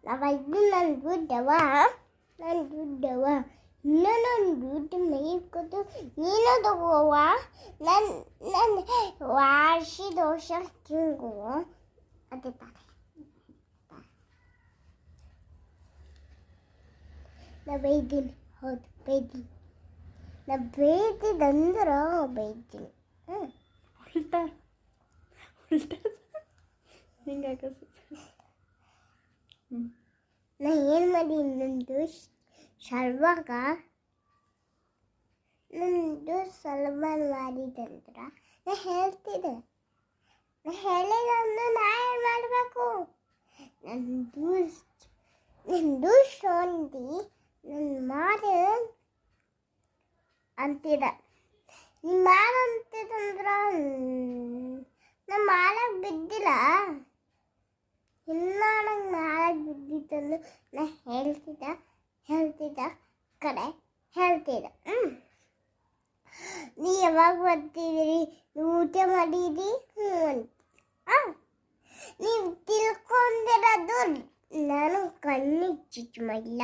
ಇದು ನನ್ನ ದುಡ್ಡವ ಇನ್ನೂ ನನ್ನ ದುಡ್ಡು ಮೇಯ್ಕೊತು ನೀನು ತಗೋವ ನನ್ನ ವಾಸಿ ದೋಷ ತಿಂಗು ಅದೇ ತಾನೆ ನಾ ಬೈತೀನಿ ಹೌದು ಬೈತೀನಿ ನಾ ಬೈತಿದ್ದಂದ್ರೆ ಬೈತೀನಿ ಉಲ್ಟಾ ಹಿಂಗೆ ನಾ ಏನು ಮಾಡಿ ನಂದು ಸಲ್ವಾಗ ಮಾಡಿದಂದ್ರೆ ನಾ ಹೇಳ್ತಿದ್ದೆ ನಾ ಹೇಳಿದಂದ್ರೆ ನಾ ಏನು ಮಾಡಬೇಕು ನಂದು ಸೊಂದಿ ನನ್ನ ಮಾರು ಅಂತಿದ ನೀನು ಮಾರು ಅಂತಿದಂದ್ರೆ ನಮ್ಮ ಮಾಲಕ್ಕೆ ಬಿದ್ದಿಲ್ಲ ಇಲ್ಲ ನಂಗೆ ನಾಳೆ ಬಿದ್ದಿತ್ತಂದು ನಾ ಹೇಳ್ತಿದ್ದ ಕಡೆ ಹೇಳ್ತಿದ್ದ ನೀ ಯಾವಾಗ ಬರ್ತಿದ್ದೀರಿ ನೀವು ಊಟ ಮಾಡಿದಿ ಅಂತ ನೀವು ತಿಳ್ಕೊಂಡಿರೋದು ನಾನು ಕಣ್ಣು ಚುಚ್ಚು ಮಾಡಿಲ್ಲ